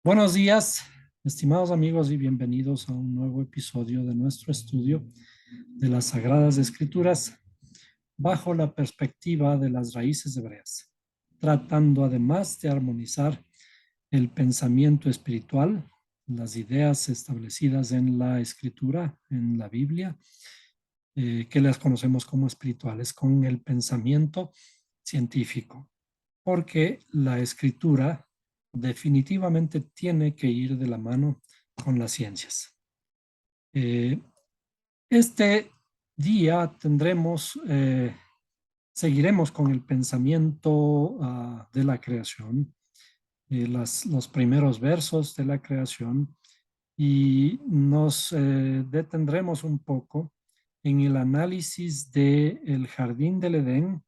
Buenos días, estimados amigos, y bienvenidos a un nuevo episodio de nuestro estudio de las Sagradas Escrituras bajo la perspectiva de las raíces hebreas, tratando además de armonizar el pensamiento espiritual, las ideas establecidas en la Escritura, en la Biblia, que las conocemos como espirituales, con el pensamiento científico, porque la Escritura definitivamente tiene que ir de la mano con las ciencias. Eh, este día seguiremos con el pensamiento de la creación, los primeros versos de la creación, y nos detendremos un poco en el análisis del jardín del Edén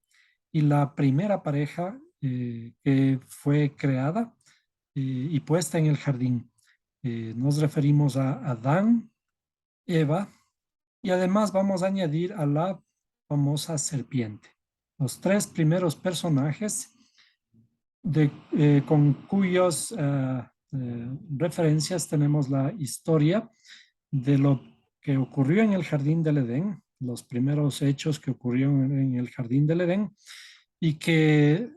y la primera pareja que fue creada y puesta en el jardín. Nos referimos a Adán, Eva, y además vamos a añadir a la famosa serpiente. Los tres primeros personajes con cuyas referencias tenemos la historia de lo que ocurrió en el jardín del Edén, los primeros hechos que ocurrieron en el jardín del Edén y que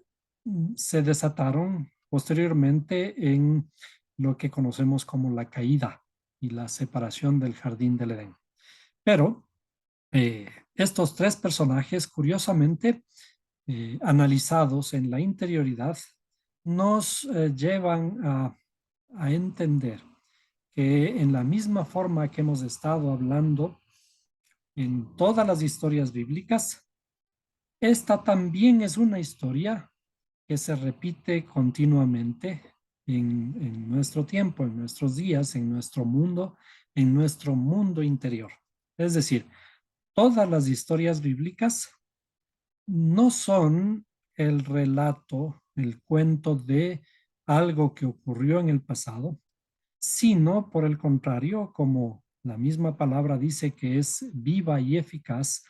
se desataron posteriormente en lo que conocemos como la caída y la separación del jardín del Edén. Pero estos tres personajes, curiosamente, analizados en la interioridad, nos llevan a entender que en la misma forma que hemos estado hablando en todas las historias bíblicas, esta también es una historia que se repite continuamente en nuestro tiempo, en nuestros días, en nuestro mundo interior. Es decir, todas las historias bíblicas no son el relato, el cuento de algo que ocurrió en el pasado, sino por el contrario, como la misma palabra dice que es viva y eficaz.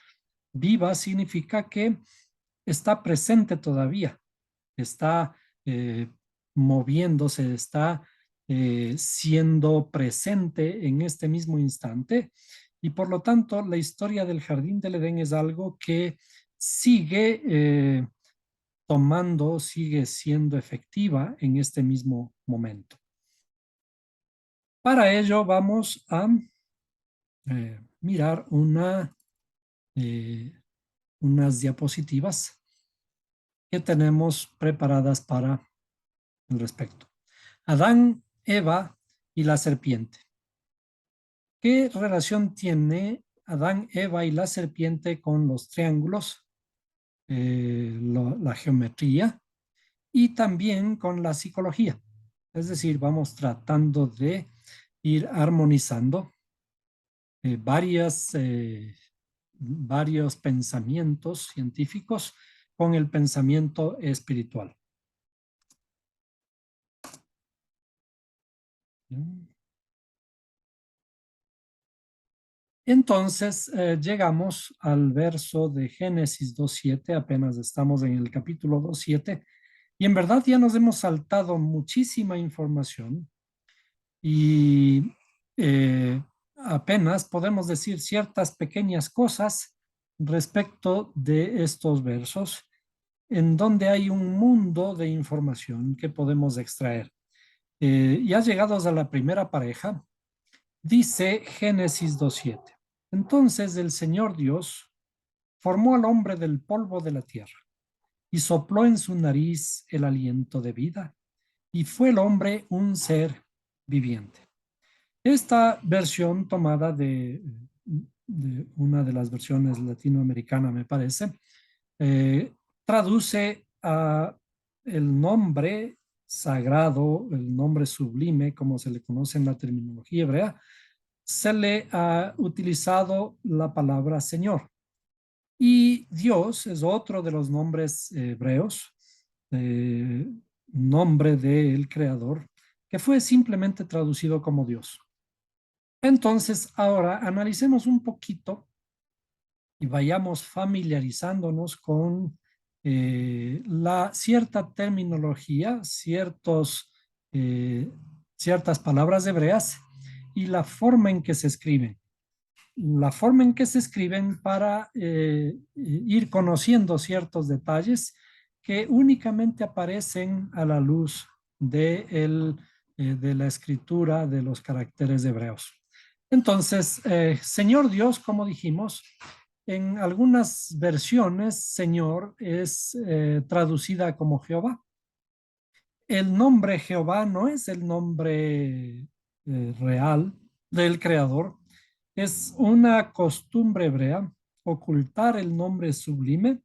Viva significa que está presente todavía, está eh, moviéndose, está siendo presente en este mismo instante, y por lo tanto la historia del Jardín del Edén es algo que sigue sigue siendo efectiva en este mismo momento. Para ello vamos a mirar eh, unas diapositivas que tenemos preparadas para el respecto. Adán, Eva y la serpiente. ¿Qué relación tiene Adán, Eva y la serpiente con los triángulos, la geometría y también con la psicología? Es decir, vamos tratando de ir armonizando eh, varias, eh, varios pensamientos científicos con el pensamiento espiritual. Entonces, llegamos al verso de Génesis 2:7, apenas estamos en el capítulo 2:7, y en verdad ya nos hemos saltado muchísima información y apenas podemos decir ciertas pequeñas cosas respecto de estos versos, en donde hay un mundo de información que podemos extraer. Ya llegados a la primera pareja, dice Génesis 2:7. Entonces el Señor Dios formó al hombre del polvo de la tierra y sopló en su nariz el aliento de vida, y fue el hombre un ser viviente. Esta versión tomada de una de las versiones latinoamericanas, me parece, eh, traduce a el nombre sagrado, el nombre sublime, como se le conoce en la terminología hebrea, se le ha utilizado la palabra Señor. Y Dios es otro de los nombres hebreos, eh, nombre del Creador, que fue simplemente traducido como Dios. Entonces, ahora analicemos un poquito y vayamos familiarizándonos con la cierta terminología, eh, ciertas palabras hebreas y la forma en que se escriben. La forma en que se escriben para ir conociendo ciertos detalles que únicamente aparecen a la luz de la escritura de los caracteres hebreos. Entonces, Señor Dios, como dijimos, en algunas versiones, Señor es traducida como Jehová. El nombre Jehová no es el nombre real del Creador, es una costumbre hebrea ocultar el nombre sublime.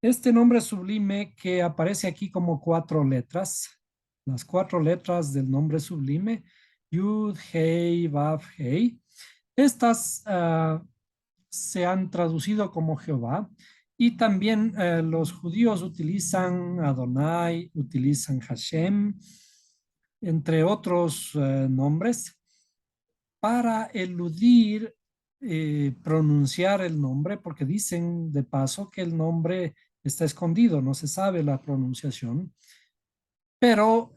Este nombre sublime que aparece aquí como 4 letras, las 4 letras del nombre sublime, Yud, Hei, Vav, Hei. Estas se han traducido como Jehová y también los judíos utilizan Adonai, utilizan Hashem, entre otros nombres, para eludir pronunciar el nombre, porque dicen de paso que el nombre está escondido, no se sabe la pronunciación, pero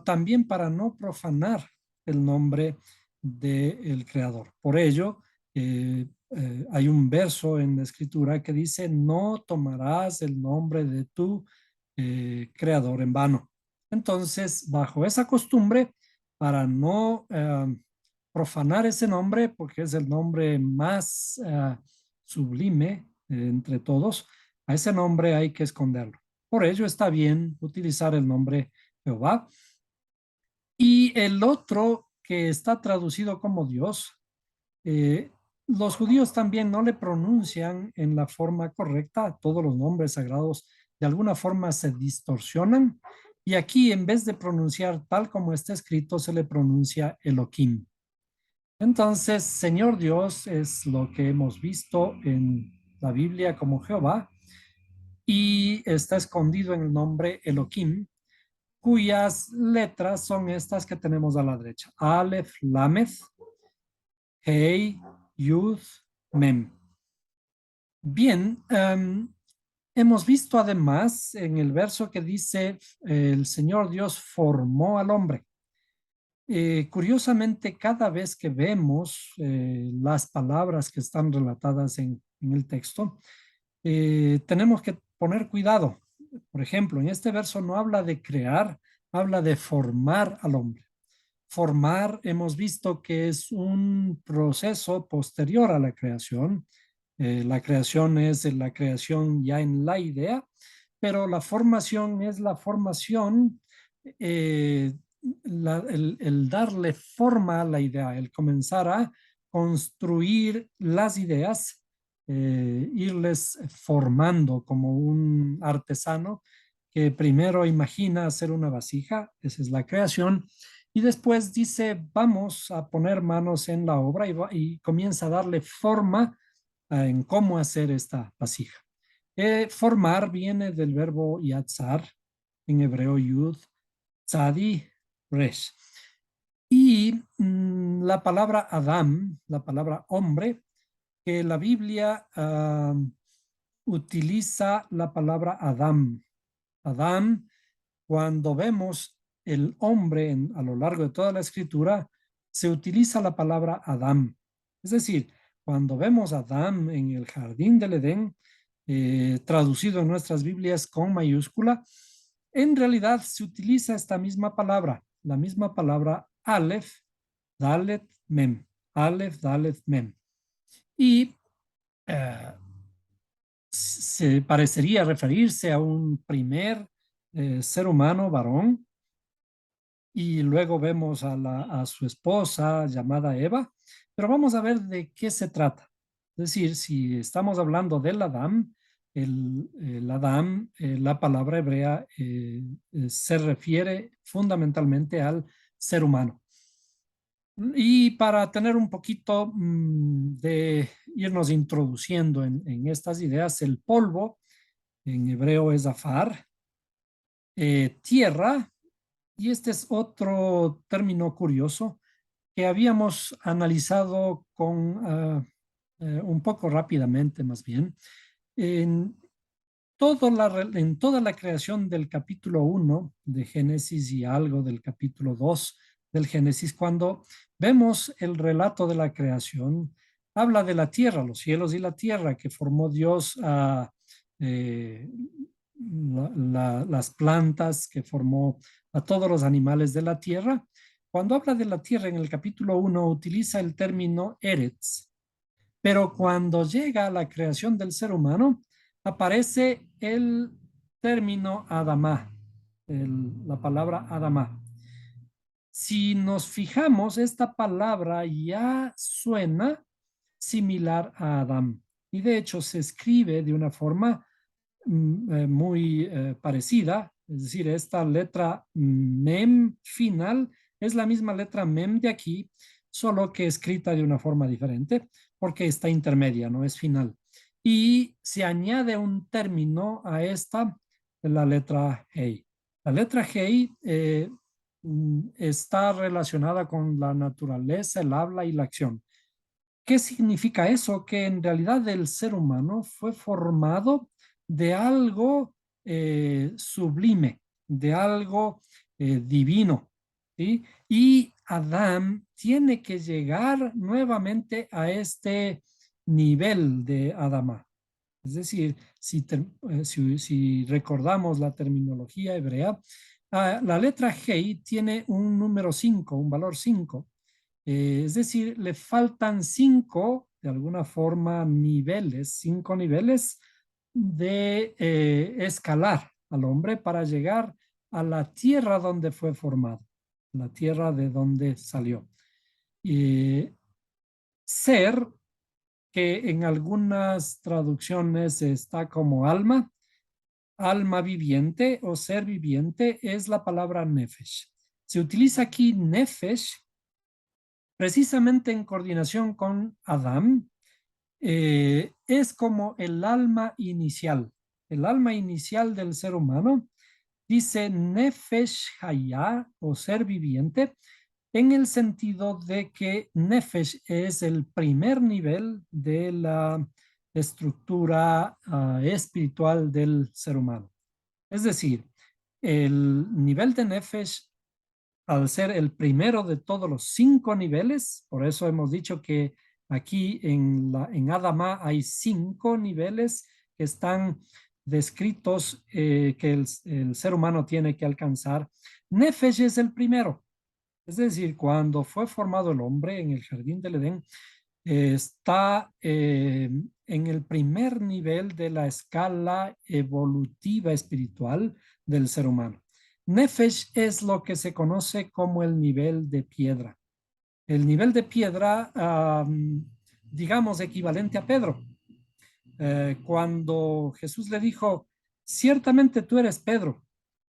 también para no profanar el nombre del Creador. Por ello, hay un verso en la Escritura que dice, no tomarás el nombre de tu Creador en vano. Entonces, bajo esa costumbre, para no profanar ese nombre, porque es el nombre más sublime entre todos, a ese nombre hay que esconderlo. Por ello está bien utilizar el nombre Jehová. Y el otro que está traducido como Dios, los judíos también no le pronuncian en la forma correcta. Todos los nombres sagrados de alguna forma se distorsionan. Y aquí, en vez de pronunciar tal como está escrito, se le pronuncia Elohim. Entonces, Señor Dios es lo que hemos visto en la Biblia como Jehová y está escondido en el nombre Elohim, cuyas letras son estas que tenemos a la derecha. Aleph, Lameth, Hei, Yud, Mem. Bien, hemos visto además en el verso que dice, el Señor Dios formó al hombre. Curiosamente, cada vez que vemos las palabras que están relatadas en el texto, tenemos que poner cuidado. Por ejemplo, en este verso no habla de crear, habla de formar al hombre. Formar, hemos visto que es un proceso posterior a la creación. La creación es la creación ya en la idea, pero la formación es la formación, eh, el darle forma a la idea, el comenzar a construir las ideas, irles formando como un artesano que primero imagina hacer una vasija, esa es la creación, y después dice, vamos a poner manos en la obra y comienza a darle forma en cómo hacer esta vasija. Formar viene del verbo yatzar, en hebreo yud, tzadi, resh. Y la palabra Adam, la palabra hombre, que la Biblia utiliza la palabra Adam. Adam, cuando vemos el hombre a lo largo de toda la escritura, se utiliza la palabra Adam. Es decir, cuando vemos a Adán en el jardín del Edén, traducido en nuestras Biblias con mayúscula, en realidad se utiliza esta misma palabra, la misma palabra Aleph, Dalet, Mem. Aleph, Dalet, Mem. Y eh, se parecería referirse a un primer ser humano varón, y luego vemos a su esposa llamada Eva, pero vamos a ver de qué se trata. Es decir, si estamos hablando del Adán, el Adán, la palabra hebrea se refiere fundamentalmente al ser humano. Y para tener un poquito de irnos introduciendo en estas ideas, el polvo en hebreo es afar, tierra, y este es otro término curioso que habíamos analizado un poco rápidamente más bien. En, en toda la creación del capítulo 1 de Génesis y algo del capítulo 2 del Génesis, cuando vemos el relato de la creación, habla de la tierra, los cielos y la tierra que formó Dios a las plantas, que formó a todos los animales de la tierra. Cuando habla de la tierra en el capítulo 1 utiliza el término Eretz, pero cuando llega a la creación del ser humano aparece el término Adamá, la palabra Adamá. Si nos fijamos, esta palabra ya suena similar a Adán y de hecho se escribe de una forma muy parecida, es decir, esta letra mem final es la misma letra mem de aquí, solo que escrita de una forma diferente, porque está intermedia, no es final. Y se añade un término a esta, la letra hey. La letra hey está relacionada con la naturaleza, el habla y la acción. ¿Qué significa eso? Que en realidad el ser humano fue formado de algo sublime, de algo divino, ¿sí? Y Adán tiene que llegar nuevamente a este nivel de Adama. Es decir, si recordamos la terminología hebrea, la letra Hei tiene un número 5, un valor 5. Es decir, le faltan 5, de alguna forma, niveles, 5 niveles de escalar al hombre para llegar a la tierra donde fue formado, la tierra de donde salió. Ser, que en algunas traducciones está como alma, alma viviente o ser viviente, es la palabra nefesh. Se utiliza aquí nefesh precisamente en coordinación con Adán, es como el alma inicial del ser humano. Dice Nefesh Hayah o ser viviente, en el sentido de que Nefesh es el primer nivel de la estructura espiritual del ser humano. Es decir, el nivel de Nefesh, al ser el primero de todos los 5 niveles, por eso hemos dicho que aquí en Adama hay 5 niveles que están descritos que el ser humano tiene que alcanzar. Nefesh es el primero, es decir, cuando fue formado el hombre en el jardín del Edén, está en el primer nivel de la escala evolutiva espiritual del ser humano. Nefesh es lo que se conoce como el nivel de piedra. El nivel de piedra, digamos, equivalente a Pedro. Cuando Jesús le dijo, ciertamente tú eres Pedro,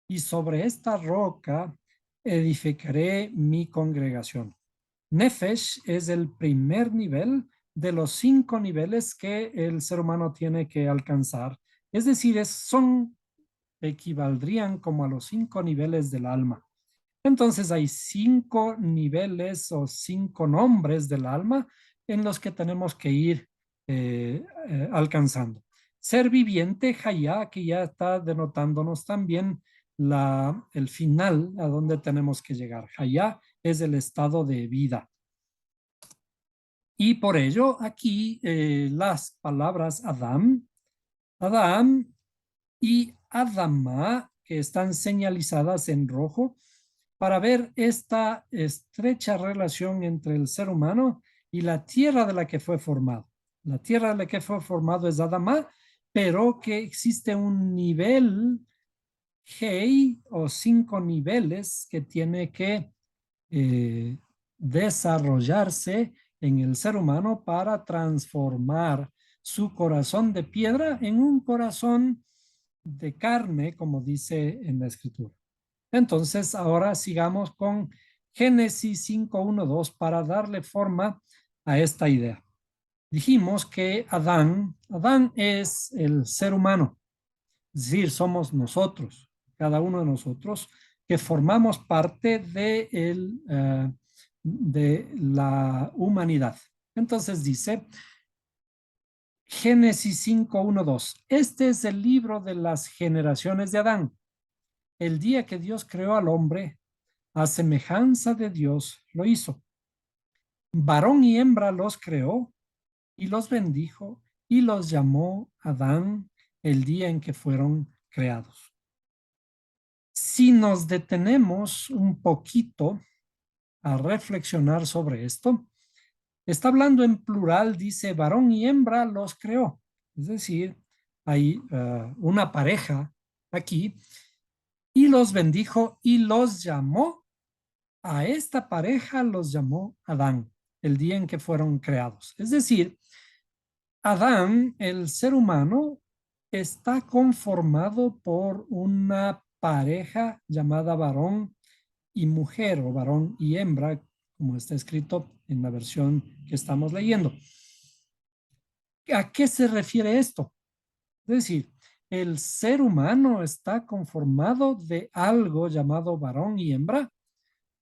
y sobre esta roca edificaré mi congregación. Nefesh es el primer nivel de los 5 niveles que el ser humano tiene que alcanzar. Es decir, equivaldrían como a los 5 niveles del alma. Entonces hay 5 niveles o 5 nombres del alma en los que tenemos que ir alcanzando. Ser viviente, Hayá, que ya está denotándonos también el final a donde tenemos que llegar. Hayá es el estado de vida. Y por ello aquí las palabras Adam y Adama, que están señalizadas en rojo, para ver esta estrecha relación entre el ser humano y la tierra de la que fue formado. La tierra de la que fue formado es Adama, pero que existe un nivel Hei o 5 niveles que tiene que desarrollarse en el ser humano para transformar su corazón de piedra en un corazón de carne, como dice en la escritura. Entonces, ahora sigamos con Génesis 5:1-2 para darle forma a esta idea. Dijimos que Adán es el ser humano, es decir, somos nosotros, cada uno de nosotros, que formamos parte de la humanidad. Entonces dice, Génesis 5:1-2, este es el libro de las generaciones de Adán. El día que Dios creó al hombre, a semejanza de Dios lo hizo. Varón y hembra los creó y los bendijo y los llamó Adán el día en que fueron creados. Si nos detenemos un poquito a reflexionar sobre esto, está hablando en plural, dice varón y hembra los creó. Es decir, hay una pareja aquí y los bendijo y los llamó. A esta pareja los llamó Adán el día en que fueron creados. Es decir, Adán, el ser humano, está conformado por una pareja llamada varón y mujer o varón y hembra, como está escrito en la versión que estamos leyendo. ¿A qué se refiere esto? Es decir, el ser humano está conformado de algo llamado varón y hembra.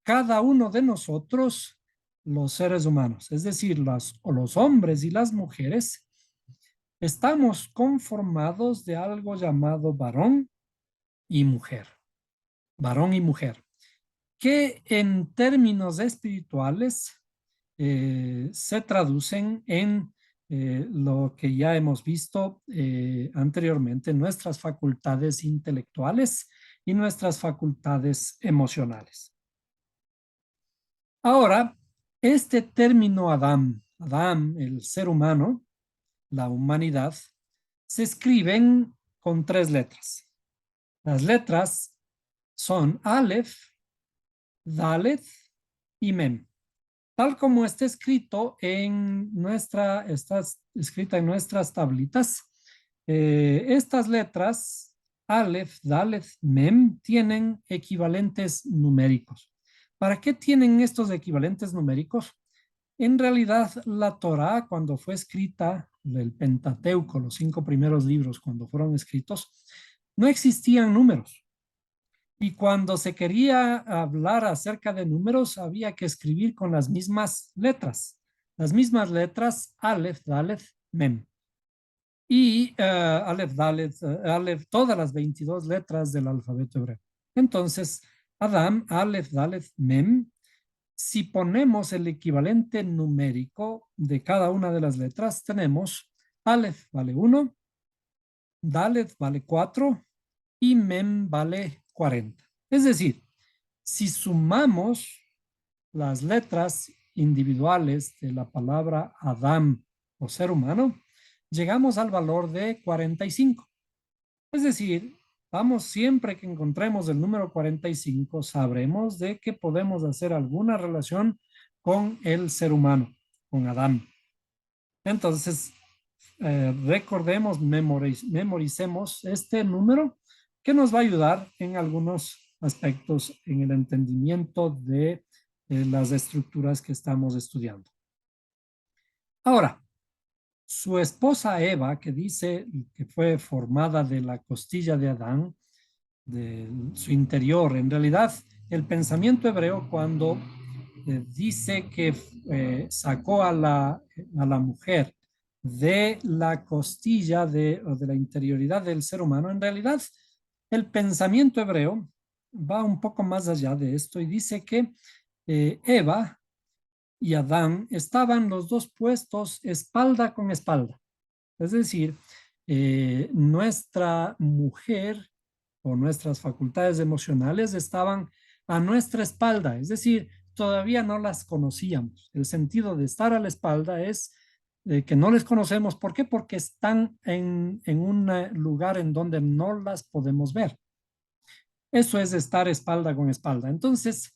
Cada uno de nosotros, los seres humanos, es decir, los hombres y las mujeres, estamos conformados de algo llamado varón y mujer. Varón y mujer. Que en términos espirituales se traducen en lo que ya hemos visto anteriormente, nuestras facultades intelectuales y nuestras facultades emocionales. Ahora, este término Adán, el ser humano, la humanidad, se escriben con 3 letras. Las letras son Aleph, Dalet y Mem. Tal como está escrito está escrita en nuestras tablitas, estas letras, Aleph, Dalet, Mem, tienen equivalentes numéricos. ¿Para qué tienen estos equivalentes numéricos? En realidad, la Torá, cuando fue escrita, el Pentateuco, los 5 primeros libros, cuando fueron escritos, no existían números. Y cuando se quería hablar acerca de números, había que escribir con las mismas letras. Las mismas letras, Aleph, Dalet, Mem. Y Aleph, Dalet, Aleph, todas las 22 letras del alfabeto hebreo. Entonces, Adam, Aleph, Dalet, Mem. Si ponemos el equivalente numérico de cada una de las letras, tenemos Aleph vale 1, Dalet vale 4 y Mem vale 40. Es decir, si sumamos las letras individuales de la palabra Adam o ser humano, llegamos al valor de 45. Es decir, vamos, siempre que encontremos el número 45, sabremos de que podemos hacer alguna relación con el ser humano, con Adán. Entonces, recordemos, memoricemos este número que nos va a ayudar en algunos aspectos en el entendimiento de las estructuras que estamos estudiando. Ahora, su esposa Eva, que dice que fue formada de la costilla de Adán, de su interior, en realidad el pensamiento hebreo cuando dice que sacó a la mujer de la costilla o de la interioridad del ser humano, en realidad el pensamiento hebreo va un poco más allá de esto y dice que Eva y Adán estaban los dos puestos espalda con espalda. Es decir, nuestra mujer o nuestras facultades emocionales estaban a nuestra espalda, es decir, todavía no las conocíamos. El sentido de estar a la espalda es que no les conocemos. ¿Por qué? Porque están en un lugar en donde no las podemos ver. Eso es estar espalda con espalda. Entonces,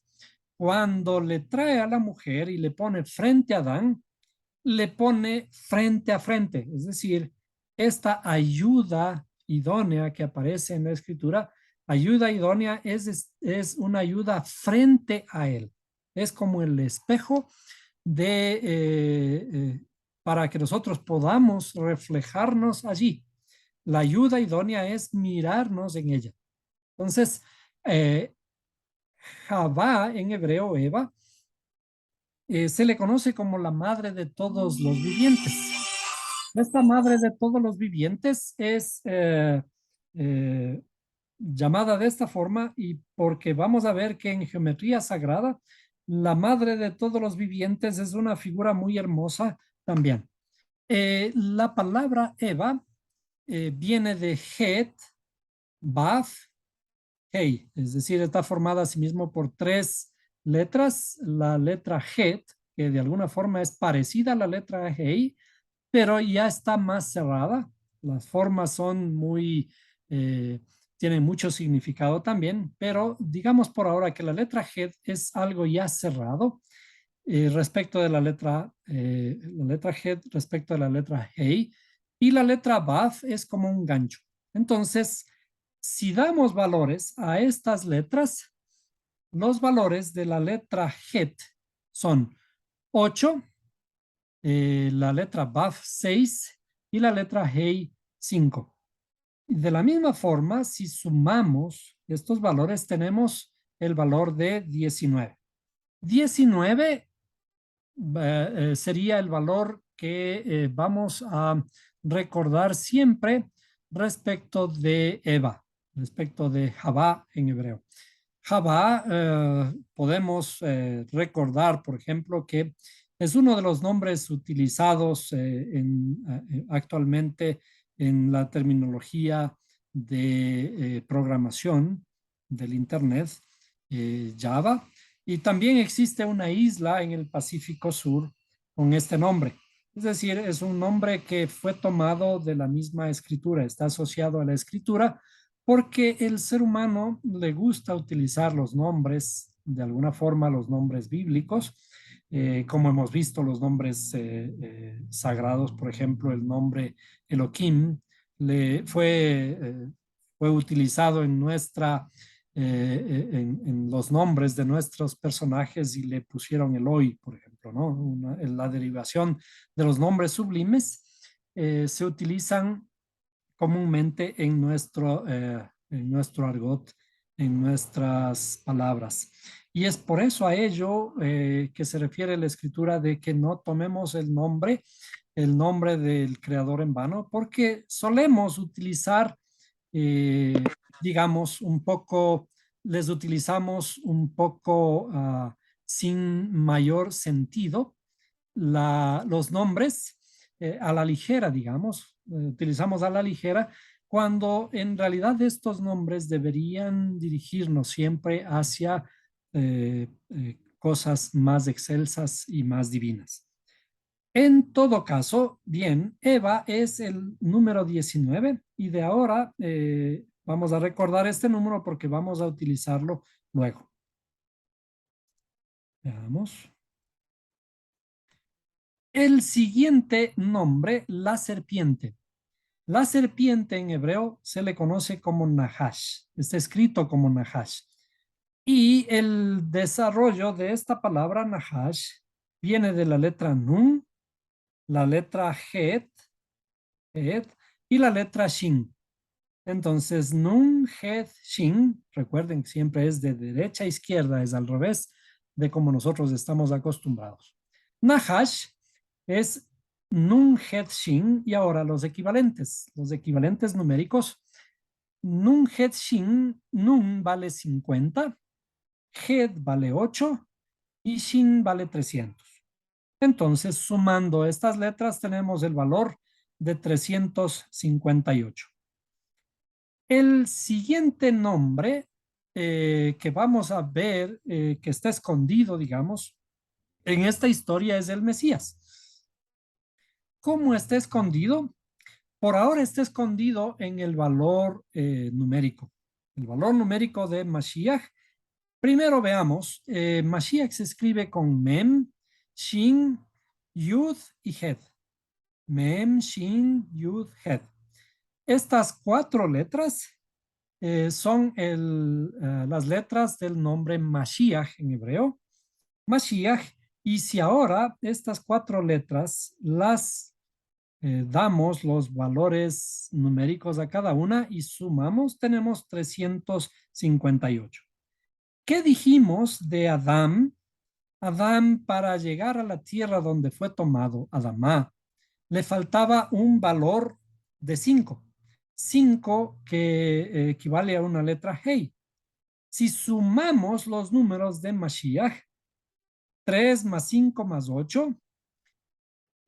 cuando le trae a la mujer y le pone frente a Adán, le pone frente a frente, es decir, esta ayuda idónea que aparece en la escritura, ayuda idónea es una ayuda frente a él. Es como el espejo para que nosotros podamos reflejarnos allí. La ayuda idónea es mirarnos en ella. Entonces, eh, Javá en hebreo, Eva, se le conoce como la madre de todos los vivientes. Esta madre de todos los vivientes es llamada de esta forma y porque vamos a ver que en geometría sagrada la madre de todos los vivientes es una figura muy hermosa también. La palabra Eva viene de Het, Bath, Hey, es decir, está formada asimismo por tres letras. La letra Het, que de alguna forma es parecida a la letra Hey, pero ya está más cerrada. Las formas son eh, tienen mucho significado también, pero digamos por ahora que la letra Het es algo ya cerrado respecto de la letra Het respecto de la letra Hey, y la letra Bath es como un gancho. Entonces, si damos valores a estas letras, los valores de la letra Het son 8, la letra Bath 6 y la letra Hey 5. De la misma forma, si sumamos estos valores, tenemos el valor de 19. 19 sería el valor que vamos a recordar siempre respecto de Eva, respecto de Javá en hebreo. Javá podemos recordar, por ejemplo, que es uno de los nombres utilizados actualmente en la terminología de programación del Internet, Java, y también existe una isla en el Pacífico Sur con este nombre. Es decir, es un nombre que fue tomado de la misma escritura, está asociado a la escritura, porque el ser humano le gusta utilizar los nombres, de alguna forma los nombres bíblicos, como hemos visto los nombres sagrados, por ejemplo, el nombre Elohim fue utilizado en en los nombres de nuestros personajes y le pusieron Eloi, por ejemplo, ¿no? La derivación de los nombres sublimes se utilizan comúnmente en nuestro argot, en nuestras palabras. Y es por eso a ello que se refiere la escritura de que no tomemos el nombre del creador en vano, porque solemos utilizar, eh, digamos, un poco, les utilizamos un poco sin mayor sentido los nombres a la ligera, digamos, utilizamos a la ligera, cuando en realidad estos nombres deberían dirigirnos siempre hacia cosas más excelsas y más divinas. En todo caso, bien, Eva es el número 19 y de ahora vamos a recordar este número porque vamos a utilizarlo luego. Veamos. El siguiente nombre, la serpiente. La serpiente en hebreo se le conoce como Nahash, está escrito como Nahash. Y el desarrollo de esta palabra Nahash viene de la letra Nun, la letra Het y la letra Shin. Entonces, Nun, Het, Shin, recuerden que siempre es de derecha a izquierda, es al revés de como nosotros estamos acostumbrados. Nahash es Nun, Het, Shin, y ahora los equivalentes numéricos. Nun, Het, Shin, Nun vale 50, Het vale 8 y Shin vale 300. Entonces, sumando estas letras, tenemos el valor de 358. El siguiente nombre que vamos a ver, que está escondido, digamos, en esta historia es el Mesías. ¿Cómo está escondido? Por ahora está escondido en el valor numérico. El valor numérico de Mashiach. Primero veamos, Mashiach se escribe con Mem, Shin, Yud y Het. Mem, Shin, Yud, Het. Estas cuatro letras son las letras del nombre Mashiach en hebreo. Mashiach. Y si ahora estas cuatro letras las damos los valores numéricos a cada una y sumamos, tenemos 358. ¿Qué dijimos de Adán? Adán, para llegar a la tierra donde fue tomado, Adamá, le faltaba un valor de 5. 5 que equivale a una letra Hey. Si sumamos los números de Mashiach, 3 más 5 más 8,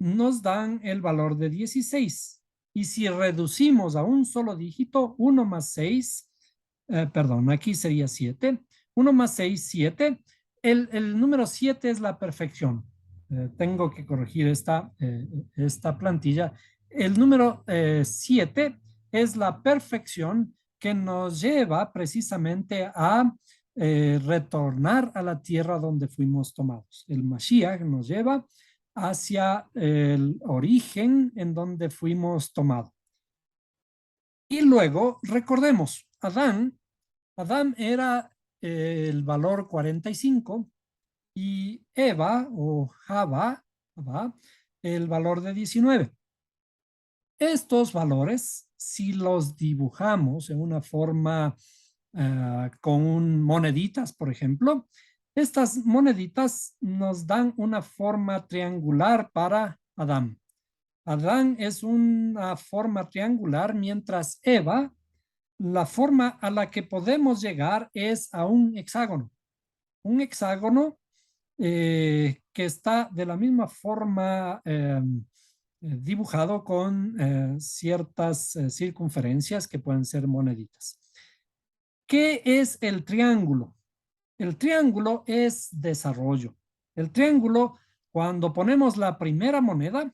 nos dan el valor de 16. Y si reducimos a un solo dígito, 1 más 6, perdón, aquí sería 7. 1 más 6, 7. El número 7 es la perfección. Tengo que corregir esta plantilla. El número 7 es la perfección que nos lleva precisamente a retornar a la tierra donde fuimos tomados. El Mashiach nos lleva hacia el origen en donde fuimos tomados. Y luego recordemos, Adán era el valor 45 y Eva o Java, el valor de 19. Estos valores, si los dibujamos en una forma con moneditas, por ejemplo, estas moneditas nos dan una forma triangular para Adán. Adán es una forma triangular, mientras Eva, la forma a la que podemos llegar es a un hexágono. Un hexágono que está de la misma forma dibujado con ciertas circunferencias que pueden ser moneditas. ¿Qué es el triángulo? El triángulo es desarrollo. El triángulo, cuando ponemos la primera moneda,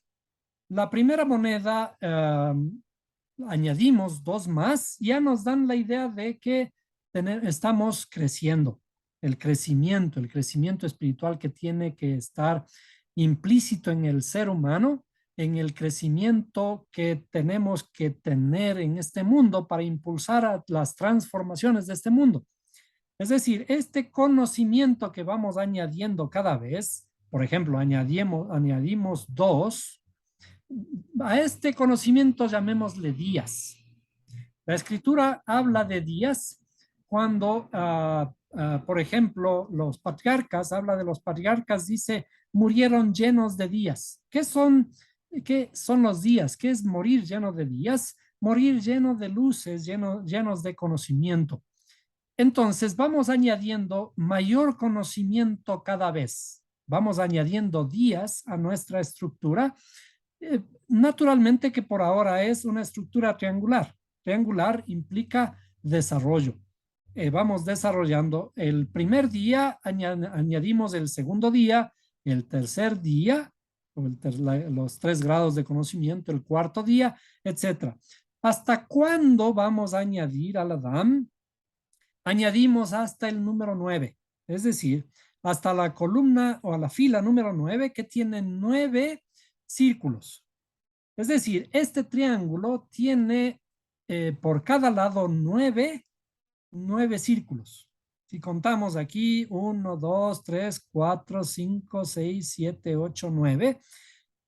añadimos dos más, ya nos dan la idea de que estamos creciendo. El crecimiento espiritual que tiene que estar implícito en el ser humano, en el crecimiento que tenemos que tener en este mundo para impulsar a las transformaciones de este mundo. Es decir, este conocimiento que vamos añadiendo cada vez, por ejemplo, añadimos dos, a este conocimiento llamémosle días. La escritura habla de días cuando, por ejemplo, los patriarcas, habla de los patriarcas, dice, murieron llenos de días. ¿Qué son los días? ¿Qué es morir lleno de días? Morir lleno de luces, llenos de conocimiento. Entonces vamos añadiendo mayor conocimiento cada vez. Vamos añadiendo días a nuestra estructura. Naturalmente que por ahora es una estructura triangular. Triangular implica desarrollo. Vamos desarrollando. El primer día añadimos el segundo día, el tercer día, los 3 grados de conocimiento, el cuarto día, etcétera. ¿Hasta cuándo vamos a añadir al Adán? Añadimos hasta el número 9, es decir, hasta la columna o a la fila número 9 que tiene 9 círculos. Es decir, este triángulo tiene por cada lado 9 círculos. Si contamos aquí 1, 2, 3, 4, 5, 6, 7, 8, 9,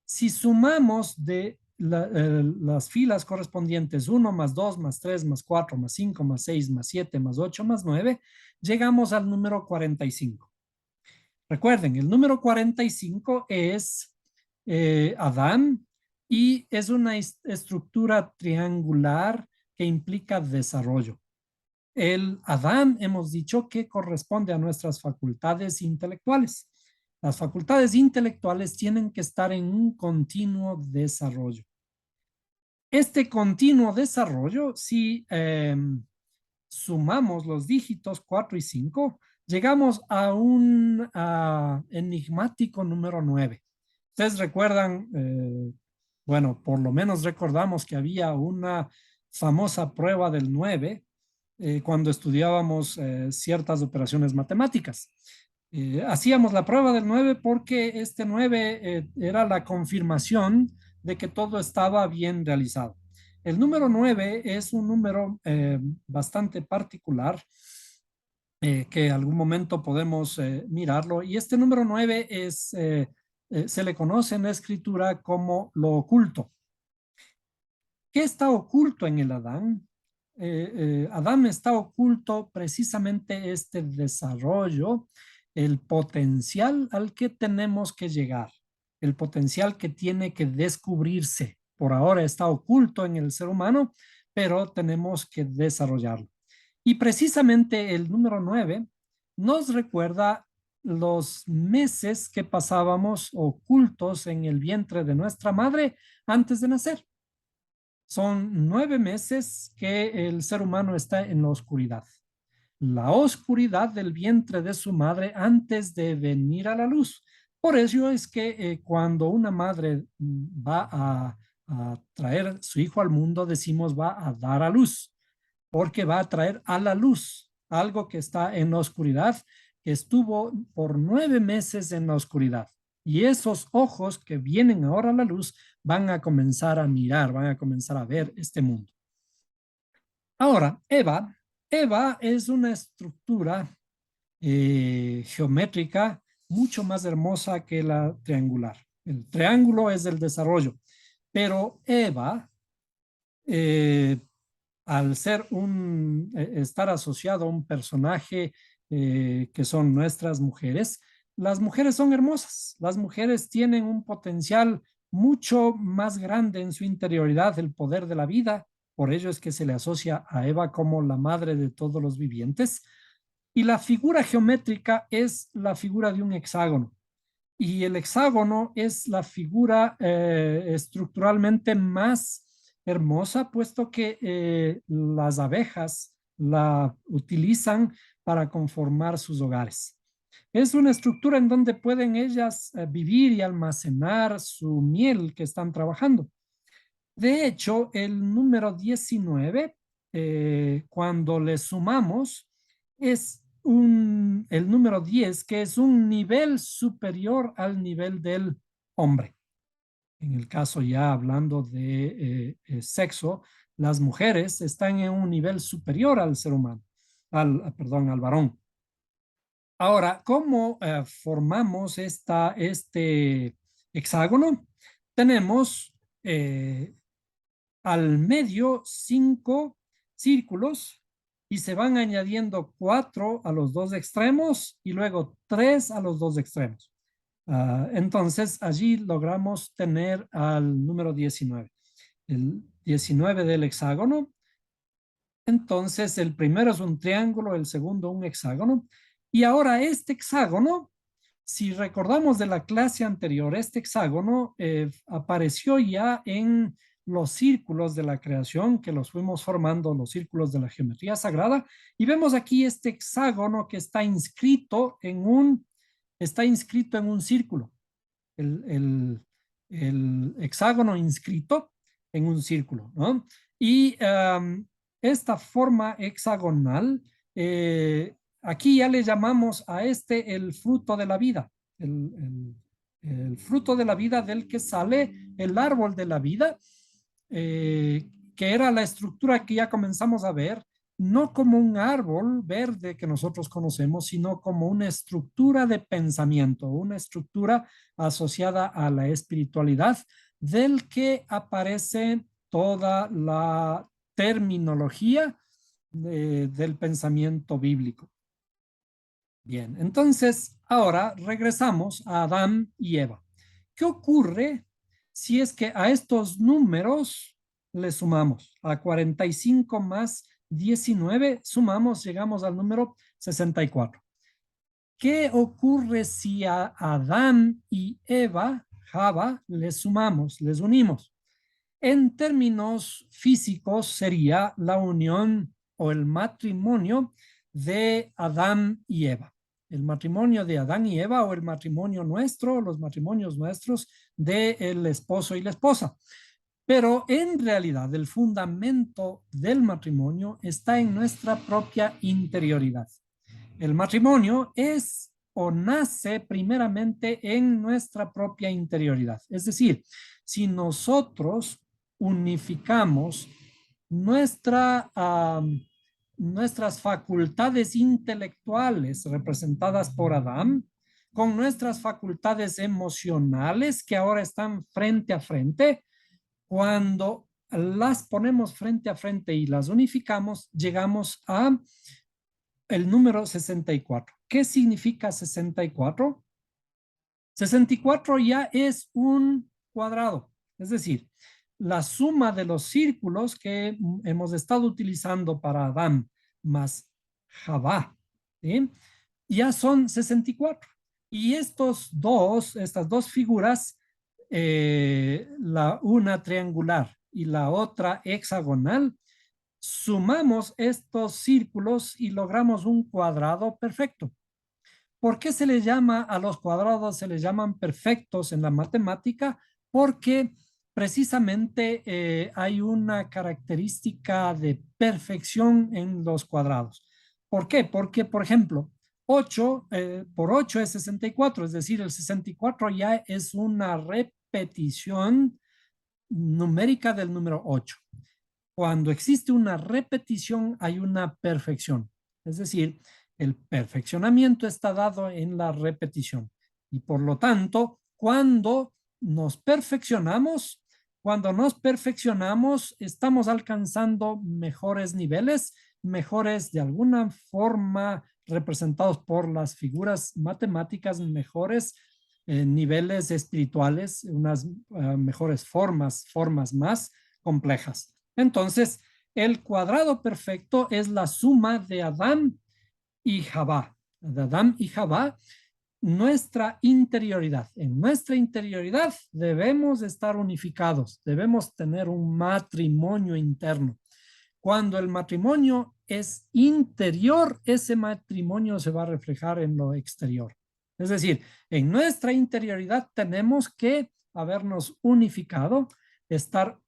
si sumamos de las filas correspondientes 1 más 2 más 3 más 4 más 5 más 6 más 7 más 8 más 9, llegamos al número 45. Recuerden, el número 45 es Adán y es una estructura triangular que implica desarrollo. El Adán hemos dicho que corresponde a nuestras facultades intelectuales. Las facultades intelectuales tienen que estar en un continuo desarrollo. Este continuo desarrollo, si sumamos los dígitos 4 y 5, llegamos a un enigmático número 9. Ustedes recuerdan, bueno, por lo menos recordamos que había una famosa prueba del 9 cuando estudiábamos ciertas operaciones matemáticas. Hacíamos la prueba del 9 porque este 9 era la confirmación de que todo estaba bien realizado. El número 9 es un número bastante particular que algún momento podemos mirarlo. Y este número 9 se le conoce en la escritura como lo oculto. ¿Qué está oculto en el Adán? Adán está oculto precisamente este desarrollo, el potencial al que tenemos que llegar, el potencial que tiene que descubrirse. Por ahora está oculto en el ser humano, pero tenemos que desarrollarlo. Y precisamente el número 9 nos recuerda los meses que pasábamos ocultos en el vientre de nuestra madre antes de nacer. Son 9 meses que el ser humano está en la oscuridad. La oscuridad del vientre de su madre antes de venir a la luz. Por eso es que cuando una madre va a traer su hijo al mundo, decimos va a dar a luz, porque va a traer a la luz algo que está en la oscuridad, que estuvo por 9 meses en la oscuridad. Y esos ojos que vienen ahora a la luz van a comenzar a mirar, van a comenzar a ver este mundo. Ahora, Eva es una estructura geométrica mucho más hermosa que la triangular. El triángulo es el desarrollo, pero Eva, eh, al ser estar asociado a un personaje que son nuestras mujeres, las mujeres son hermosas, las mujeres tienen un potencial mucho más grande en su interioridad, el poder de la vida, por ello es que se le asocia a Eva como la madre de todos los vivientes, y la figura geométrica es la figura de un hexágono. Y el hexágono es la figura estructuralmente más hermosa, puesto que las abejas la utilizan para conformar sus hogares. Es una estructura en donde pueden ellas vivir y almacenar su miel que están trabajando. De hecho, el número 19, cuando le sumamos, es el número 10, que es un nivel superior al nivel del hombre. En el caso ya hablando de sexo, las mujeres están en un nivel superior al ser humano, perdón, al varón. Ahora, ¿cómo formamos este hexágono? Tenemos al medio 5 círculos y se van añadiendo 4 a los dos extremos y luego 3 a los dos extremos. Entonces, allí logramos tener al número 19. El 19 del hexágono. Entonces, el primero es un triángulo, el segundo un hexágono. Y ahora este hexágono, si recordamos de la clase anterior, este hexágono apareció ya en los círculos de la creación que los fuimos formando, los círculos de la geometría sagrada, y vemos aquí este hexágono que está inscrito en un círculo, el, el, el hexágono inscrito en un círculo, ¿no? Y esta forma hexagonal, aquí ya le llamamos a este el fruto de la vida, el fruto de la vida del que sale el árbol de la vida, que era la estructura que ya comenzamos a ver, no como un árbol verde que nosotros conocemos, sino como una estructura de pensamiento, una estructura asociada a la espiritualidad, del que aparece toda la terminología del pensamiento bíblico. Bien, entonces ahora regresamos a Adán y Eva. ¿Qué ocurre si es que a estos números le sumamos a 45 más 19, sumamos, llegamos al número 64? ¿Qué ocurre si a Adán y Eva, Java, les sumamos, les unimos? En términos físicos sería la unión o el matrimonio de Adán y Eva. El matrimonio de Adán y Eva o el matrimonio nuestro, los matrimonios nuestros del esposo y la esposa. Pero en realidad el fundamento del matrimonio está en nuestra propia interioridad. El matrimonio es o nace primeramente en nuestra propia interioridad. Es decir, si nosotros unificamos nuestras facultades intelectuales representadas por Adán con nuestras facultades emocionales que ahora están frente a frente, cuando las ponemos frente a frente y las unificamos, llegamos a el número 64. ¿Qué significa 64? 64 ya es un cuadrado, es decir, la suma de los círculos que hemos estado utilizando para Adam más Javá, ¿sí? Ya son 64. Y estas dos figuras, la una triangular y la otra hexagonal, sumamos estos círculos y logramos un cuadrado perfecto. ¿Por qué se les llama a los cuadrados, se les llaman perfectos en la matemática? Porque precisamente hay una característica de perfección en los cuadrados. ¿Por qué? Porque, por ejemplo, 8 por 8 es 64, es decir, el 64 ya es una repetición numérica del número 8. Cuando existe una repetición, hay una perfección. Es decir, el perfeccionamiento está dado en la repetición. Y por lo tanto, cuando nos perfeccionamos, estamos alcanzando mejores niveles, mejores de alguna forma representados por las figuras matemáticas, mejores niveles espirituales, unas mejores formas más complejas. Entonces, el cuadrado perfecto es la suma de Adán y Javá. De Adán y Javá, nuestra interioridad. En nuestra interioridad debemos estar unificados, debemos tener un matrimonio interno. Cuando el matrimonio es interior, ese matrimonio se va a reflejar en lo exterior. Es decir, en nuestra interioridad tenemos que habernos unificado, estar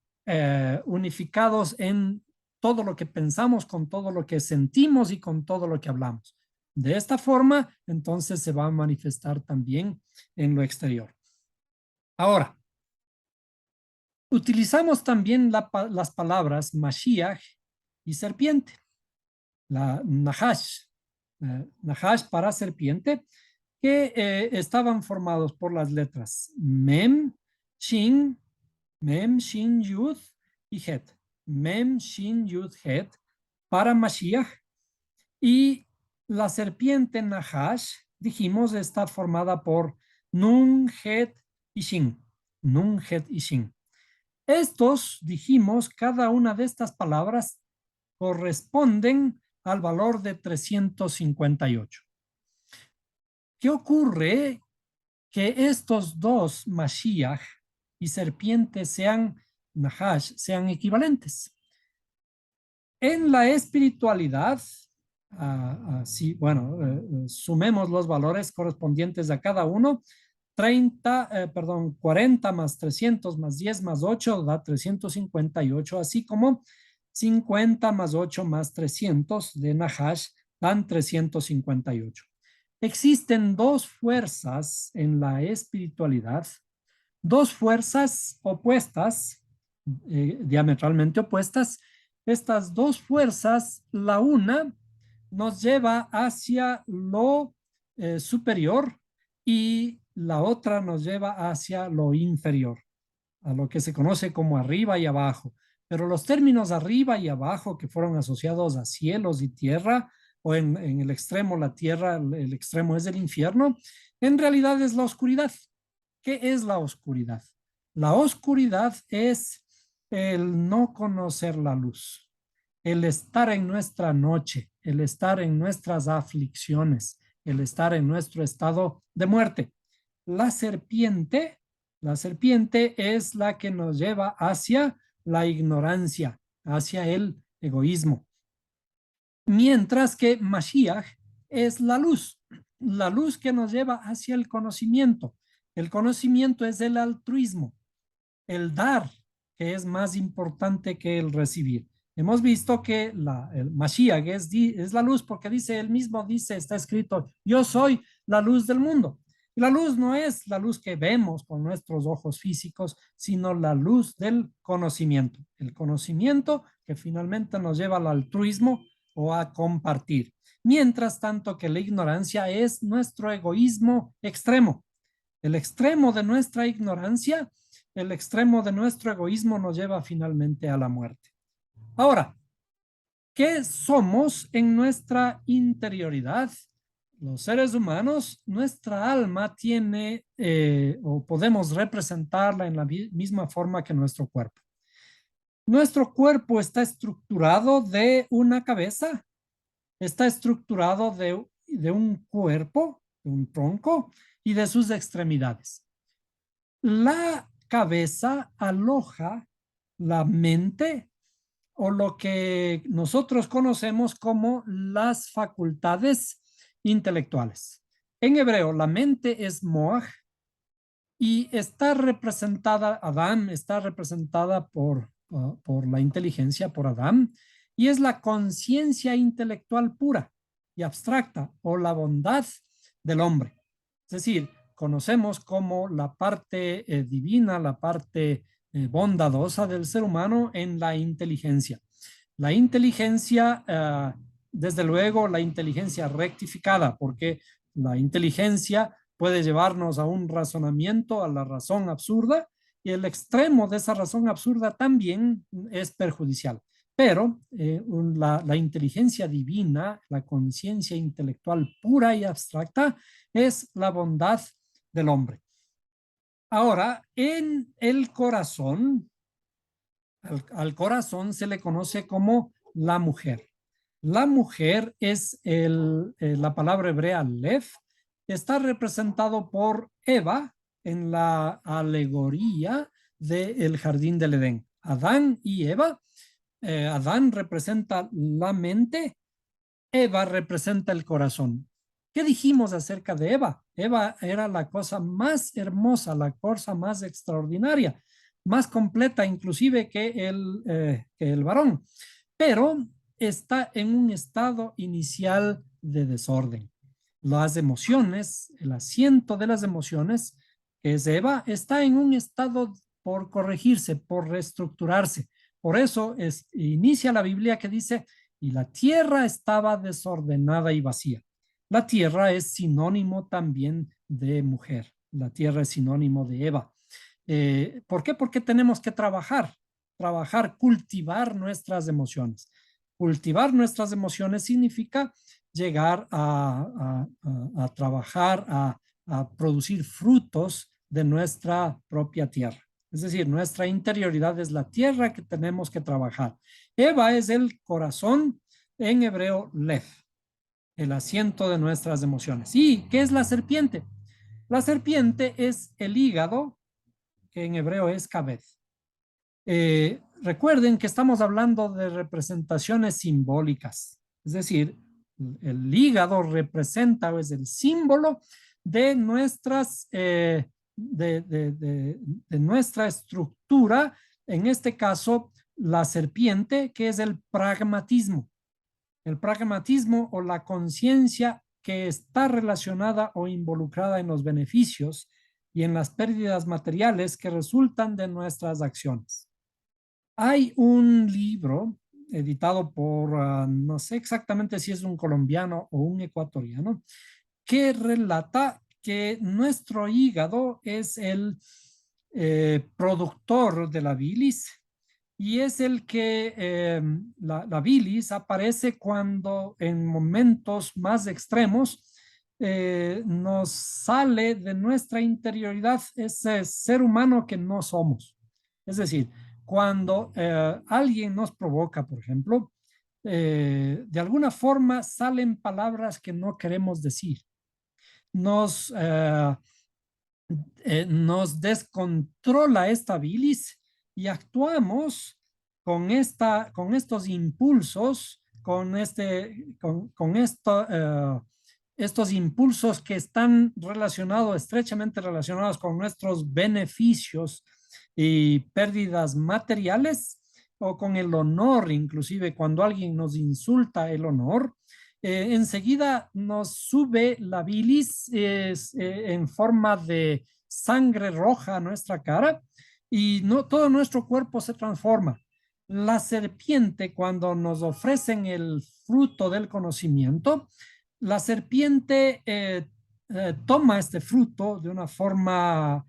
unificados en todo lo que pensamos, con todo lo que sentimos y con todo lo que hablamos. De esta forma, entonces se va a manifestar también en lo exterior. Ahora, utilizamos también las palabras Mashiach y serpiente. La Nahash, Nahash para serpiente, que estaban formados por las letras Shin, Mem, Shin, Yud y Het. Mem, Shin, Yud, Het para Mashiach. Y la serpiente Nahash, dijimos, está formada por Nun, Het y Shin. Nun, Het y Shin. Estos, dijimos, cada una de estas palabras corresponden al valor de 358. ¿Qué ocurre? Que estos dos, Mashiach y serpiente, Nahash, sean equivalentes. En la espiritualidad, sumemos los valores correspondientes a cada uno. 40 más 300 más 10 más 8 da 358, así como 50 más 8 más 300 de Nahash dan 358. Existen dos fuerzas en la espiritualidad, dos fuerzas opuestas, diametralmente opuestas. Estas dos fuerzas, la una nos lleva hacia lo superior y la otra nos lleva hacia lo inferior, a lo que se conoce como arriba y abajo. Pero los términos arriba y abajo que fueron asociados a cielos y tierra, o en el extremo la tierra, el extremo es el infierno, en realidad es la oscuridad. ¿Qué es la oscuridad? La oscuridad es el no conocer la luz, el estar en nuestra noche, el estar en nuestras aflicciones, el estar en nuestro estado de muerte. La serpiente es la que nos lleva hacia la ignorancia, hacia el egoísmo. Mientras que Mashiach es la luz que nos lleva hacia el conocimiento. El conocimiento es el altruismo, el dar, que es más importante que el recibir. Hemos visto que el Mashiach es la luz porque él mismo dice, está escrito, yo soy la luz del mundo. Y la luz no es la luz que vemos con nuestros ojos físicos, sino la luz del conocimiento. El conocimiento que finalmente nos lleva al altruismo o a compartir. Mientras tanto que la ignorancia es nuestro egoísmo extremo. El extremo de nuestra ignorancia, el extremo de nuestro egoísmo nos lleva finalmente a la muerte. Ahora, ¿qué somos en nuestra interioridad? Los seres humanos, nuestra alma tiene o podemos representarla en la misma forma que nuestro cuerpo. Nuestro cuerpo está estructurado de una cabeza, está estructurado de un cuerpo, de un tronco y de sus extremidades. La cabeza aloja la mente o lo que nosotros conocemos como las facultades intelectuales. En hebreo, la mente es moach y está representada, Adán está representada por la inteligencia, por Adán, y es la conciencia intelectual pura y abstracta o la bondad del hombre. Es decir, conocemos como la parte divina, la parte bondadosa del ser humano en la inteligencia. La inteligencia, desde luego, la inteligencia rectificada, porque la inteligencia puede llevarnos a un razonamiento, a la razón absurda, y el extremo de esa razón absurda también es perjudicial. Pero la inteligencia divina, la conciencia intelectual pura y abstracta, es la bondad del hombre. Ahora, en el corazón, al corazón se le conoce como la mujer. La mujer es la palabra hebrea lev, está representado por Eva en la alegoría del jardín del Edén. Adán y Eva, Adán representa la mente, Eva representa el corazón. ¿Qué dijimos acerca de Eva? Eva era la cosa más hermosa, la cosa más extraordinaria, más completa inclusive que el varón, pero está en un estado inicial de desorden. Las emociones, el asiento de las emociones, que es Eva, está en un estado por corregirse, por reestructurarse. Por eso inicia la Biblia que dice, y la tierra estaba desordenada y vacía. La tierra es sinónimo también de mujer. La tierra es sinónimo de Eva. ¿Por qué? Porque tenemos que trabajar, cultivar nuestras emociones. Cultivar nuestras emociones significa llegar a trabajar, a producir frutos de nuestra propia tierra. Es decir, nuestra interioridad es la tierra que tenemos que trabajar. Eva es el corazón, en hebreo, lev, el asiento de nuestras emociones. ¿Y qué es la serpiente? La serpiente es el hígado, que en hebreo es kabed. Recuerden que estamos hablando de representaciones simbólicas, es decir, el hígado representa o es el símbolo de de nuestra estructura, en este caso, la serpiente, que es el pragmatismo o la conciencia que está relacionada o involucrada en los beneficios y en las pérdidas materiales que resultan de nuestras acciones. Hay un libro editado por, no sé exactamente si es un colombiano o un ecuatoriano, que relata que nuestro hígado es el productor de la bilis y es el que la bilis aparece cuando en momentos más extremos nos sale de nuestra interioridad ese ser humano que no somos. Es decir, cuando alguien nos provoca, por ejemplo, de alguna forma salen palabras que no queremos decir. Nos, nos descontrola esta bilis y actuamos con estos impulsos, estos impulsos que están relacionados, estrechamente relacionados con nuestros beneficios y pérdidas materiales o con el honor, inclusive cuando alguien nos insulta el honor, enseguida nos sube la bilis en forma de sangre roja a nuestra cara y no, todo nuestro cuerpo se transforma. La serpiente, cuando nos ofrecen el fruto del conocimiento, la serpiente toma este fruto de una forma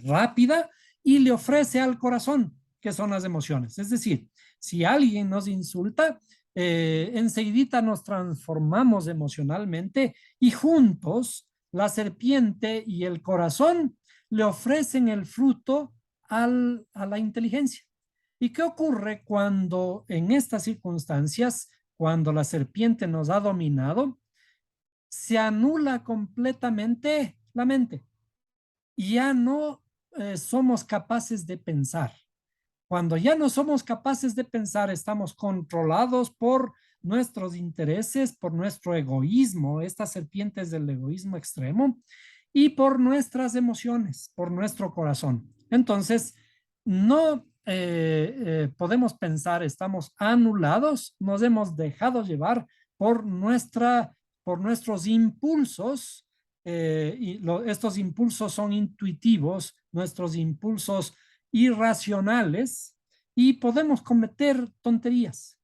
rápida y le ofrece al corazón, que son las emociones. Es decir, si alguien nos insulta, enseguida nos transformamos emocionalmente y juntos la serpiente y el corazón le ofrecen el fruto a la inteligencia. ¿Y qué ocurre cuando en estas circunstancias, cuando la serpiente nos ha dominado, se anula completamente la mente? Y ya no somos capaces de pensar. Cuando ya no somos capaces de pensar, estamos controlados por nuestros intereses, por nuestro egoísmo, estas serpientes del egoísmo extremo, y por nuestras emociones, por nuestro corazón. Entonces, no podemos pensar, estamos anulados, nos hemos dejado llevar por, por nuestros impulsos, estos impulsos son intuitivos, nuestros impulsos irracionales, y podemos cometer tonterías.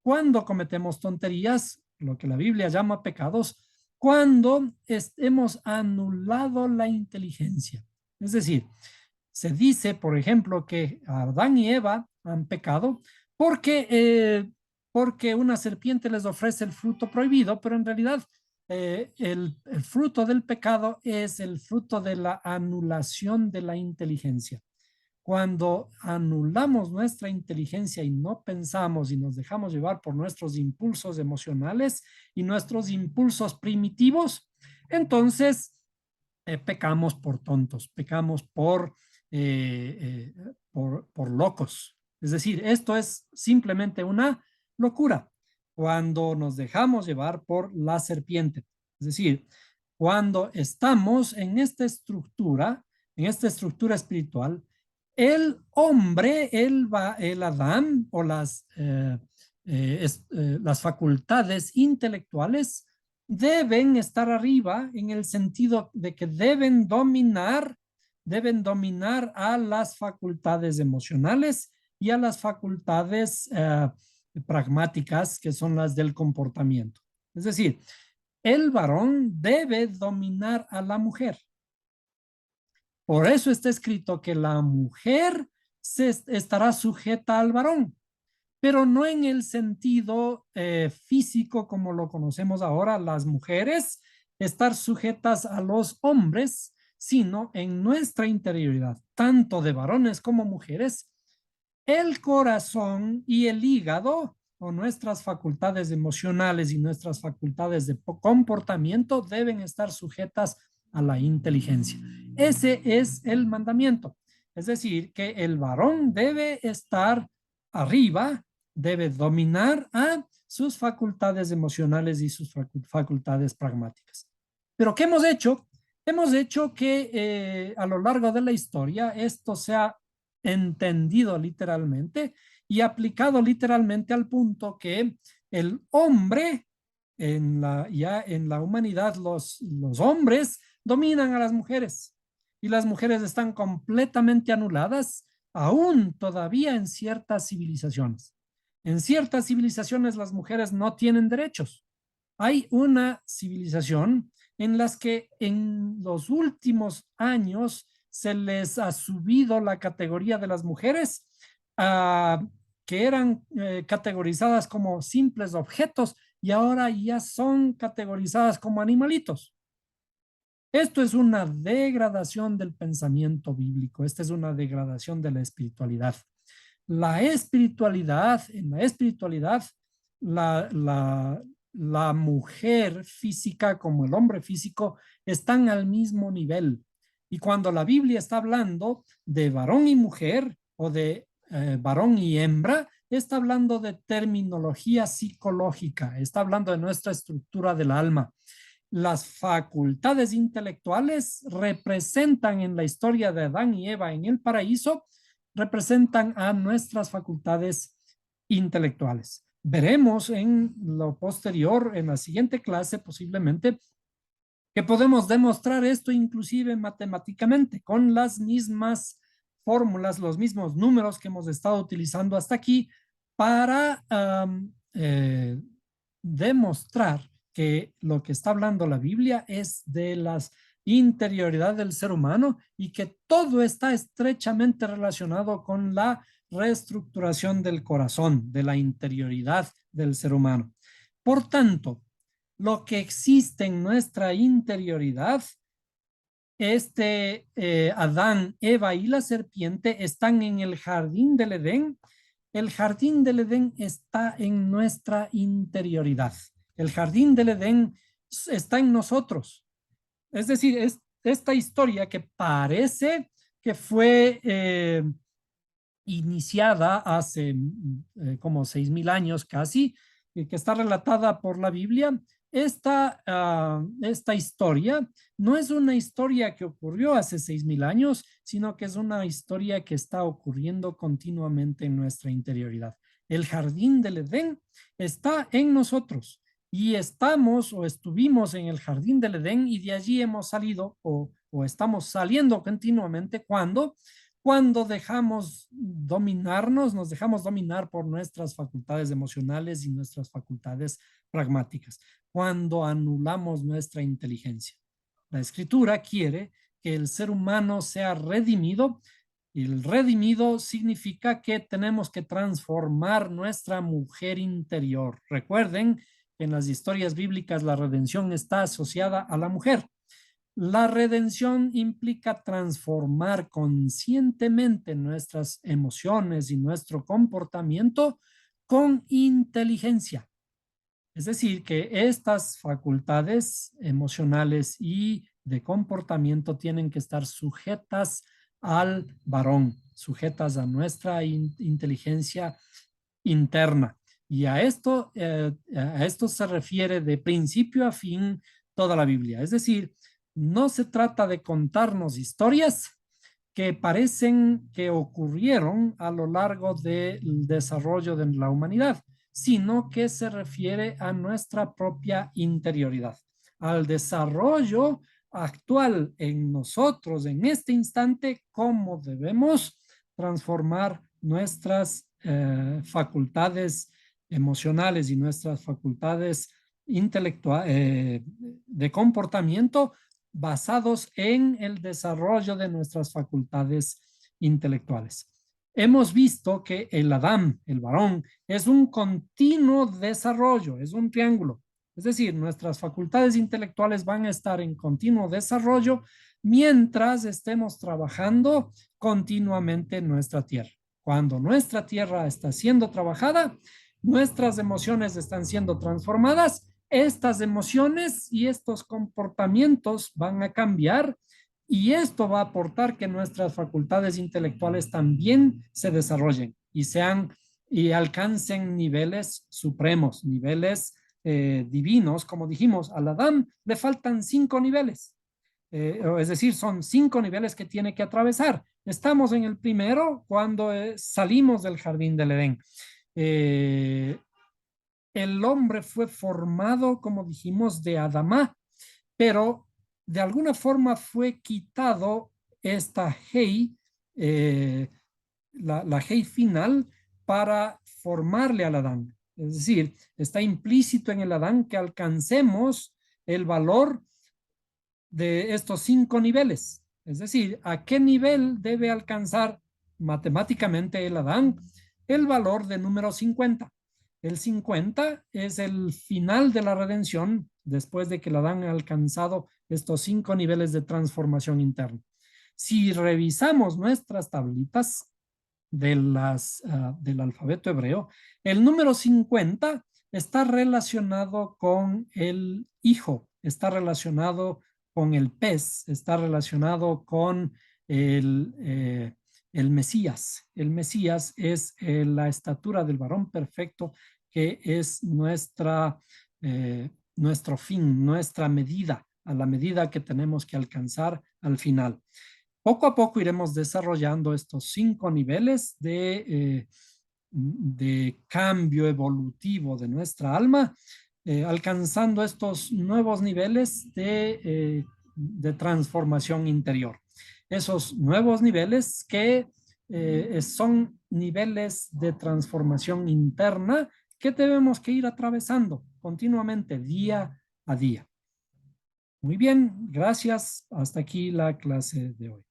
Cuando cometemos tonterías, lo que la Biblia llama pecados, cuando hemos anulado la inteligencia. Es decir, se dice, por ejemplo, que Adán y Eva han pecado porque una serpiente les ofrece el fruto prohibido, pero en realidad el fruto del pecado es el fruto de la anulación de la inteligencia. Cuando anulamos nuestra inteligencia y no pensamos y nos dejamos llevar por nuestros impulsos emocionales y nuestros impulsos primitivos, entonces pecamos por tontos, pecamos por locos. Es decir, esto es simplemente una locura cuando nos dejamos llevar por la serpiente. Es decir, cuando estamos en esta estructura espiritual, el hombre, el Adán o las facultades intelectuales deben estar arriba en el sentido de que deben dominar a las facultades emocionales y a las facultades pragmáticas, que son las del comportamiento. Es decir, el varón debe dominar a la mujer. Por eso está escrito que la mujer estará sujeta al varón, pero no en el sentido físico como lo conocemos ahora, las mujeres estar sujetas a los hombres, sino en nuestra interioridad, tanto de varones como mujeres, el corazón y el hígado o nuestras facultades emocionales y nuestras facultades de comportamiento deben estar sujetas a la inteligencia. Ese es el mandamiento. Es decir, que el varón debe estar arriba, debe dominar a sus facultades emocionales y sus facultades pragmáticas. Pero ¿qué hemos hecho? Hemos hecho que a lo largo de la historia esto sea entendido literalmente y aplicado literalmente al punto que el hombre ya en la humanidad, los hombres dominan a las mujeres y las mujeres están completamente anuladas aún todavía en ciertas civilizaciones. En ciertas civilizaciones las mujeres no tienen derechos. Hay una civilización en las que en los últimos años se les ha subido la categoría de las mujeres que eran categorizadas como simples objetos y ahora ya son categorizadas como animalitos. Esto es una degradación del pensamiento bíblico, esta es una degradación de la espiritualidad. En la espiritualidad, la mujer física como el hombre físico están al mismo nivel. Y cuando la Biblia está hablando de varón y mujer o de varón y hembra, está hablando de terminología psicológica, está hablando de nuestra estructura del alma. Las facultades intelectuales representan en la historia de Adán y Eva en el paraíso, representan a nuestras facultades intelectuales. Veremos en lo posterior, en la siguiente clase posiblemente, que podemos demostrar esto inclusive matemáticamente con las mismas fórmulas, los mismos números que hemos estado utilizando hasta aquí para demostrar que lo que está hablando la Biblia es de las interioridad del ser humano y que todo está estrechamente relacionado con la reestructuración del corazón, de la interioridad del ser humano. Por tanto, lo que existe en nuestra interioridad, Adán, Eva y la serpiente están en el jardín del Edén El jardín del Edén está en nuestra interioridad. El jardín del Edén está en nosotros. Es decir, es esta historia que parece que fue iniciada hace como 6000 años casi, que está relatada por la Biblia. Esta historia no es una historia que ocurrió hace 6000 años, sino que es una historia que está ocurriendo continuamente en nuestra interioridad. El jardín del Edén está en nosotros y estamos o estuvimos en el jardín del Edén y de allí hemos salido o estamos saliendo continuamente cuando dejamos dominarnos, nos dejamos dominar por nuestras facultades emocionales y nuestras facultades pragmáticas, cuando anulamos nuestra inteligencia. La escritura quiere que el ser humano sea redimido, y el redimido significa que tenemos que transformar nuestra mujer interior. Recuerden que en las historias bíblicas la redención está asociada a la mujer. La redención implica transformar conscientemente nuestras emociones y nuestro comportamiento con inteligencia. Es decir, que estas facultades emocionales y de comportamiento tienen que estar sujetas al varón, sujetas a nuestra inteligencia interna. Y a esto se refiere de principio a fin toda la Biblia. Es decir, no se trata de contarnos historias que parecen que ocurrieron a lo largo del desarrollo de la humanidad, sino que se refiere a nuestra propia interioridad, al desarrollo actual en nosotros, en este instante, cómo debemos transformar nuestras facultades emocionales y nuestras facultades intelectuales de comportamiento basados en el desarrollo de nuestras facultades intelectuales. Hemos visto que el Adán, el varón, es un continuo desarrollo, es un triángulo. Es decir, nuestras facultades intelectuales van a estar en continuo desarrollo mientras estemos trabajando continuamente en nuestra tierra. Cuando nuestra tierra está siendo trabajada, nuestras emociones están siendo transformadas, estas emociones y estos comportamientos van a cambiar y esto va a aportar que nuestras facultades intelectuales también se desarrollen y alcancen niveles supremos, niveles divinos. Como dijimos, al Adán le faltan 5 niveles. Es decir, son 5 niveles que tiene que atravesar. Estamos en el primero cuando salimos del jardín del Edén. El hombre fue formado, como dijimos, de Adamá, pero de alguna forma fue quitado esta hey, la hey final para formarle al Adán. Es decir, está implícito en el Adán que alcancemos el valor de estos 5 niveles. Es decir, ¿a qué nivel debe alcanzar matemáticamente el Adán? El valor de número 50. El 50 es el final de la redención después de que el Adán ha alcanzado estos 5 niveles de transformación interna. Si revisamos nuestras tablitas del alfabeto hebreo, el número 50 está relacionado con el hijo, está relacionado con el pez, está relacionado con el Mesías. El Mesías es la estatura del varón perfecto, que es nuestro fin, nuestra medida, a la medida que tenemos que alcanzar al final. Poco a poco iremos desarrollando estos 5 niveles de cambio evolutivo de nuestra alma, alcanzando estos nuevos niveles de transformación interior. Esos nuevos niveles que son niveles de transformación interna que debemos que ir atravesando continuamente, día a día. Muy bien, gracias. Hasta aquí la clase de hoy.